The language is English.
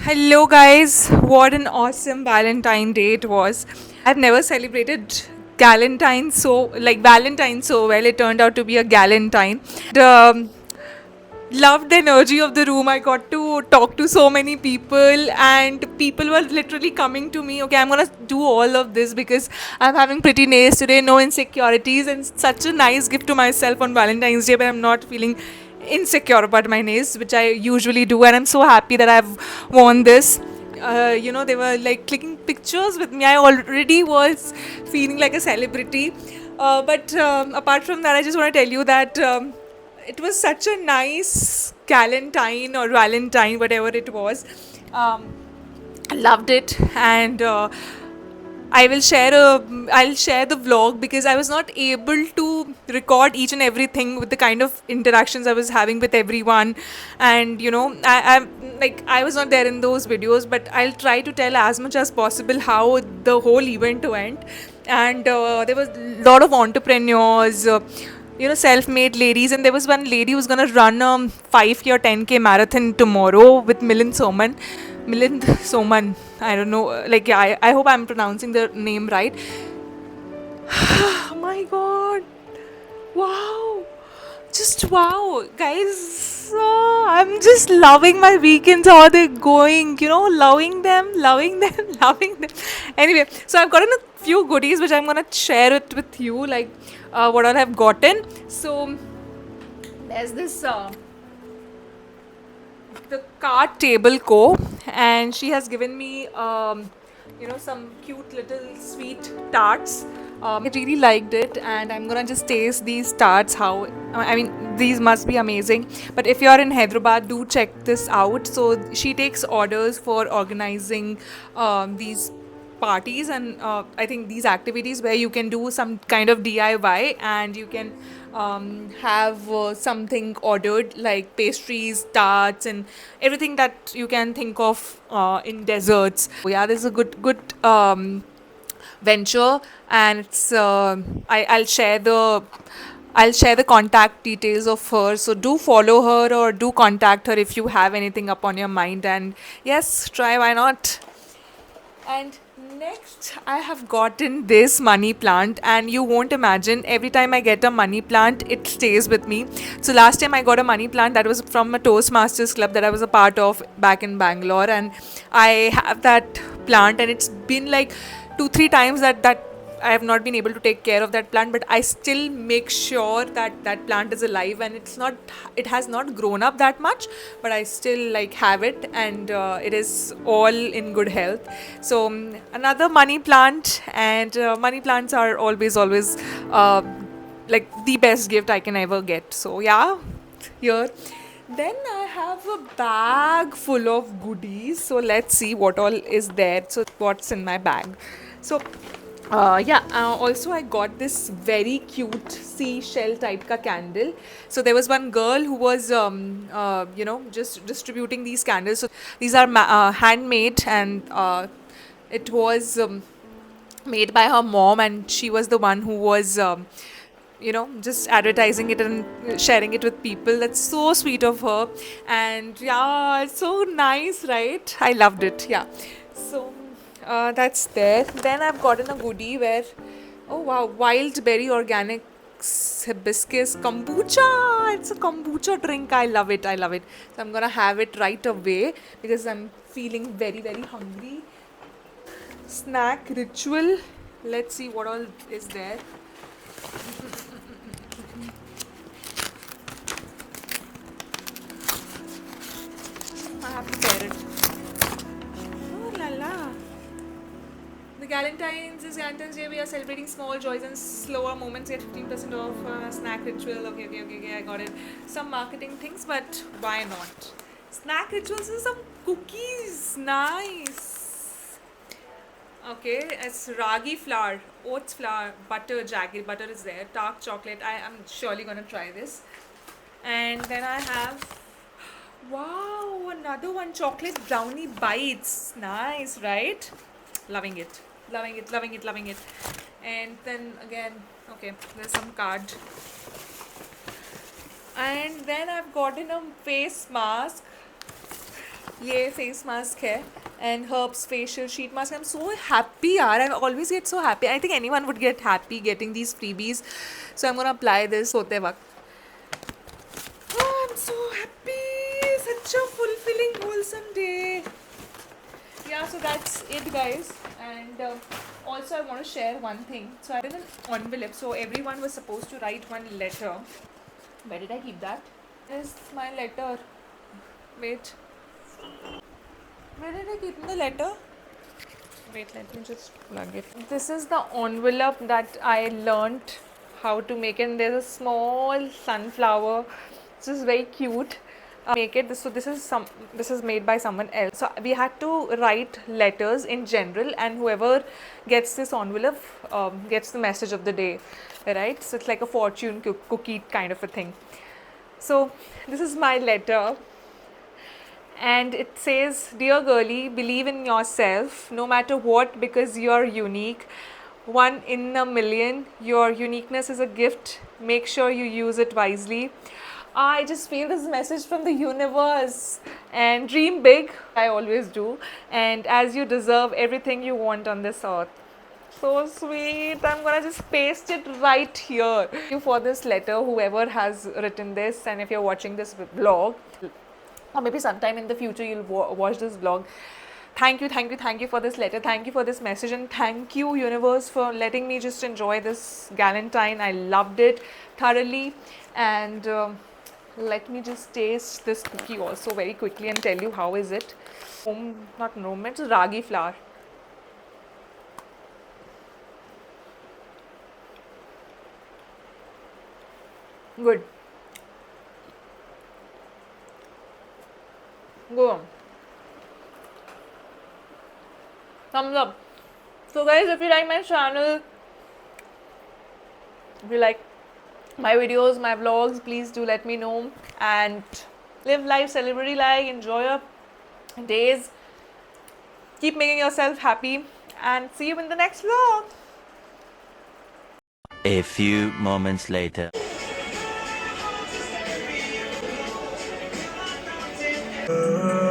Hello, guys. What an awesome Valentine Day it was. I've never celebrated Valentine so well. It turned out to be a Galentine. Loved the energy of the room. I got to talk to so many people, and people were literally coming to me. Okay, I'm gonna do all of this because I'm having pretty nails today, no insecurities, and such a nice gift to myself on Valentine's Day. But I'm not feeling insecure about my nails, which I usually do, and I'm so happy that I've worn this. They were like clicking pictures with me. I already was feeling like a celebrity. But apart from that, I just want to tell you that. It was such a nice Galentine or Valentine, whatever it was. Um, I loved it, and I'll share the vlog because I was not able to record each and everything with the kind of interactions I was having with everyone, and I was not there in those videos, but I'll try to tell as much as possible how the whole event went, and there was a lot of entrepreneurs. Self-made ladies, and there was one lady who's gonna run a 5K or 10K marathon tomorrow with Milind Soman. I don't know. Yeah, I hope I'm pronouncing the name right. Oh my god. Wow. Just wow. Guys, I'm just loving my weekends, how they're going. Loving them, loving them. Anyway, so I've gotten a few goodies which I'm gonna share it with you, like what all I've gotten. So there's this the card table co, and she has given me some cute little sweet tarts. I really liked it, and I'm gonna just taste these tarts. How I mean, these must be amazing. But if you're in Hyderabad, do check this out. So she takes orders for organizing these parties, and I think these activities where you can do some kind of DIY, and you can have something ordered like pastries, tarts, and everything that you can think of in desserts. So yeah, this is a good venture, and I'll share the contact details of her. So do follow her or do contact her if you have anything up on your mind. And yes, try, why not? And next, I have gotten this money plant, and you won't imagine, every time I get a money plant, it stays with me. So, last time I got a money plant that was from a Toastmasters club that I was a part of back in Bangalore, and I have that plant, and it's been like two, three times that I have not been able to take care of that plant, but I still make sure that that plant is alive, and it has not grown up that much, but I still like have it, and it is all in good health. So another money plant, and money plants are always like the best gift I can ever get. So yeah, here. Then I have a bag full of goodies. So let's see what all is there. So what's in my bag? So also I got this very cute seashell type ka candle. So there was one girl who was, just distributing these candles. So these are handmade, and it was made by her mom, and she was the one who was, just advertising it and sharing it with people. That's so sweet of her. And yeah, it's so nice, right? I loved it. Yeah. So that's there. Then I've gotten a goodie where, oh wow, wild berry organic hibiscus kombucha. It's a kombucha drink. I love it. I love it. So I'm gonna have it right away because I'm feeling very, very hungry. Snack ritual. Let's see what all is there. I have to pair it. Oh la la. The Galentine's Day. We are celebrating small joys and slower moments. Get 15% off snack ritual. Okay. I got it. Some marketing things, but why not? Snack rituals is some cookies. Nice. Okay, it's ragi flour, oats flour, butter, jagged butter is there, dark chocolate. I am surely gonna try this. And then I have, wow, another one, chocolate brownie bites. Nice, right? Loving it. Loving it. And then again, okay, there's some card. And then I've gotten a face mask. ये face mask है and Herbs facial sheet mask. I'm so happy yaar. I always get so happy. I think anyone would get happy getting these freebies. So I'm gonna apply this सोते वक्त. Oh, I'm so happy. Such a fulfilling, wholesome day. Yeah, so that's it, guys. And also, I want to share one thing. So I did an envelope. So everyone was supposed to write one letter. Where did I keep that? Is my letter. Wait. Where did I keep the letter? Wait, let me just plug it. This is the envelope that I learnt how to make, and there's a small sunflower. This is very cute. Make it. So this is made by someone else. So we had to write letters in general, and whoever gets this envelope gets the message of the day, right? So it's like a fortune cookie kind of a thing. So this is my letter. And it says, "Dear girlie, believe in yourself no matter what, because you're unique. One in a million. Your uniqueness is a gift. Make sure you use it wisely." I just feel this message from the universe. And dream big. I always do. And as you deserve everything you want on this earth. So sweet. I'm gonna just paste it right here. Thank you for this letter, whoever has written this, and if you're watching this vlog, or maybe sometime in the future you'll watch this vlog. Thank you for this letter. Thank you for this message, and thank you, universe, for letting me just enjoy this Galentine. I loved it thoroughly, and let me just taste this cookie also very quickly and tell you how is it. Not Nome, it's ragi flour. Good. Go on. Thumbs up. So guys, if you like my channel, if you like my videos, my vlogs, please do let me know, and live life, celebrity life, enjoy your days, keep making yourself happy, and see you in the next vlog. A few moments later. Oh